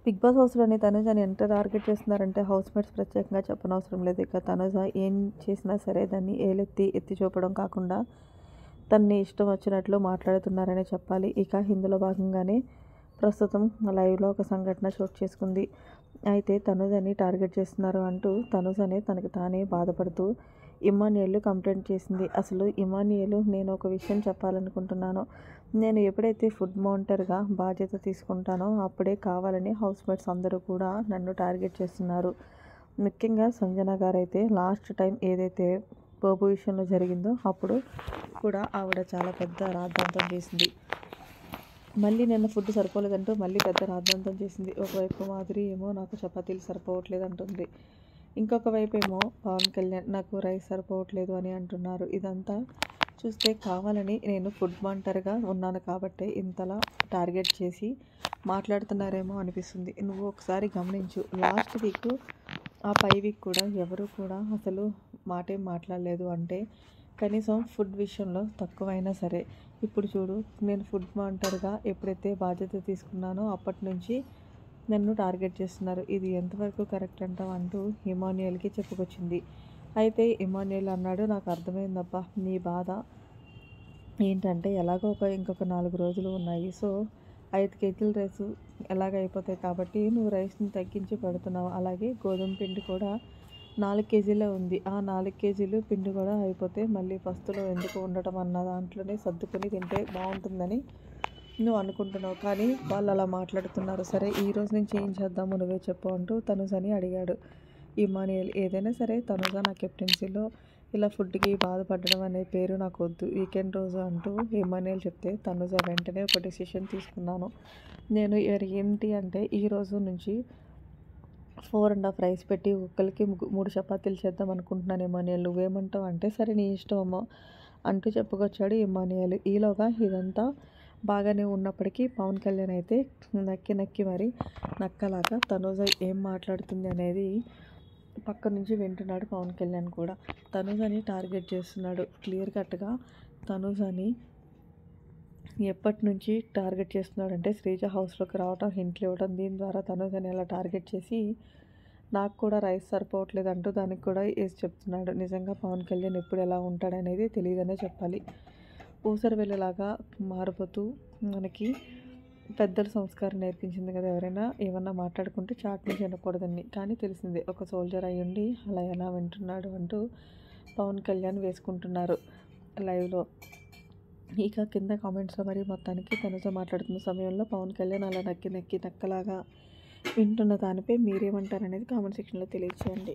Big boss హౌస్‌లోని తనుజని ఎంత target చేస్తున్నారంటే housemates ప్రత్యేకంగా చెప్పనవసరం లేదు. ఇక తనుజ ఏం చేసినా సరే దాన్ని ఎత్తి చూపడం కాకుండా తనని ఇష్టం వచ్చినట్లు మాట్లాడుతున్నారనే చెప్పాలి. ఇక ఇందులో భాగంగానే ప్రస్తుతం లైవ్‌లో ఒక సంఘటన చోటు చేసుకుంది. అయితే తనుజని టార్గెట్ చేస్తున్నారు అంటూ తనుజనే తనకి తానే బాధపడుతూ ఇమ్మాన్యుయల్ కంప్లైంట్ చేసింది. అసలు ఇమ్మాన్యుయల్, నేను ఒక విషయం చెప్పాలనుకుంటున్నాను. నేను ఎప్పుడైతే ఫుడ్ మానిటర్‌గా బాధ్యత తీసుకుంటానో అప్పుడే కావాలని హౌస్‌మేట్స్ అందరూ కూడా నన్ను టార్గెట్ చేస్తున్నారు. ముఖ్యంగా సంజన గారైతే లాస్ట్ టైం ఏదైతే బోబు విషయంలో జరిగిందో అప్పుడు కూడా ఆవిడ చాలా పెద్ద రాద్ధాంతం చేసింది. మళ్ళీ నిన్న ఫుడ్ సరిపోలేదంటూ మళ్ళీ పెద్ద రాద్ధాంతం చేసింది. ఒకవైపు మాధురి ఏమో నాకు చపాతీలు సరిపోవట్లేదు అంటుంది. ఇంకొక వైపు ఏమో పవన్ కళ్యాణ్ నాకు రైస్ సరిపోవట్లేదు అని అంటున్నారు. ఇదంతా చూస్తే కావాలని నేను ఫుడ్ మానిటర్‌గా ఉన్నాను కాబట్టే ఇంతలా టార్గెట్ చేసి మాట్లాడుతున్నారేమో అనిపిస్తుంది. నువ్వు ఒకసారి గమనించు, లాస్ట్ వీక్ ఆ పై వీక్ కూడా ఎవరు కూడా అసలు మాటేం మాట్లాడలేదు. అంటే కనీసం ఫుడ్ విషయంలో తక్కువైనా సరే ఇప్పుడు చూడు, నేను ఫుడ్ మానిటర్‌గా ఎప్పుడైతే బాధ్యత తీసుకున్నానో అప్పటి నుంచి నన్ను టార్గెట్ చేస్తున్నారు. ఇది ఎంతవరకు కరెక్ట్ అంటావు అంటూ ఇమ్మాన్యుయల్‌కి చెప్పుకొచ్చింది. అయితే ఇమ్మాన్యుయల్ అన్నాడు, నాకు అర్థమైందబ్బా నీ బాధ ఏంటంటే ఎలాగో ఇంకొక 4 రోజులు ఉన్నాయి. సో 5 కేజీల రైసు ఎలాగ అయిపోతాయి కాబట్టి నువ్వు రైస్‌ని తగ్గించి పెడుతున్నావు. అలాగే గోధుమ పిండి కూడా 4 కేజీలే ఉంది. ఆ 4 కేజీలు పిండి కూడా అయిపోతే మళ్ళీ పస్తులో ఎందుకు ఉండటం అన్న దాంట్లోనే సర్దుకొని తింటే బాగుంటుందని నువ్వు అనుకుంటున్నావు. కానీ వాళ్ళు అలా మాట్లాడుతున్నారు. సరే ఈ రోజు నుంచి ఏం చేద్దామో నువ్వే చెప్పు అంటూ తనుజని అడిగాడు ఇమ్మాన్యుయల్. ఏదైనా సరే తనుజ నా కెప్టెన్సీలో ఇలా ఫుడ్‌కి బాధపడడం అనే పేరు నాకొద్దు. వీకెండ్ రోజు అంటూ ఇమ్మాన్యుయల్ చెప్తే తనుజ వెంటనే ఒక డెసిషన్ తీసుకున్నాను. నేను ఏంటి అంటే ఈ రోజు నుంచి 4½ రైస్ పెట్టి ఒక్కళ్ళకి 3 చపాతీలు చేద్దాం అనుకుంటున్నాను ఇమ్మాన్యుయల్. నువ్వేమంటావు అంటే సరే నీ ఇష్టం అమ్మ అంటూ చెప్పుకొచ్చాడు ఇమ్మాన్యుయల్. ఈలోగా ఇదంతా బాగానే ఉన్నప్పటికీ పవన్ కళ్యాణ్ అయితే నక్కి నక్కి మరి నక్కలాగా తనుజ ఏం మాట్లాడుతుంది అనేది పక్క నుంచి వింటున్నాడు పవన్ కళ్యాణ్ కూడా. తనుజని టార్గెట్ చేస్తున్నాడు క్లియర్ కట్‌గా. తనుజని ఎప్పటి నుంచి టార్గెట్ చేస్తున్నాడంటే శ్రీజ హౌస్‌లోకి రావటం, హింట్లు ఇవ్వడం, దీని ద్వారా తనుజని అలా టార్గెట్ చేసి నాకు కూడా రైస్ సరిపోవట్లేదు అంటూ దానికి కూడా ఏసి చెప్తున్నాడు. నిజంగా పవన్ కళ్యాణ్ ఎప్పుడు ఎలా ఉంటాడనేది తెలియదనే చెప్పాలి. ఊసరవెల్లిలాగా మారిపోతూ మనకి పెద్దల సంస్కారం నేర్పించింది కదా ఎవరైనా ఏమన్నా మాట్లాడుకుంటే చాట్ నుంచి వినకూడదని. కానీ తెలిసిందే ఒక సోల్జర్ అయ్యుండి అలా ఎలా వింటున్నాడు అంటూ పవన్ కళ్యాణ్ వేసుకుంటున్నారు లైవ్‌లో. ఇక కింద కామెంట్స్‌లో మరి మొత్తానికి తనుజ మాట్లాడుతున్న సమయంలో పవన్ కళ్యాణ్ అలా నక్కి నక్కి నక్కలాగా వింటున్న దానిపై మీరేమంటారనేది కామెంట్ సెక్షన్‌లో తెలియజేయండి.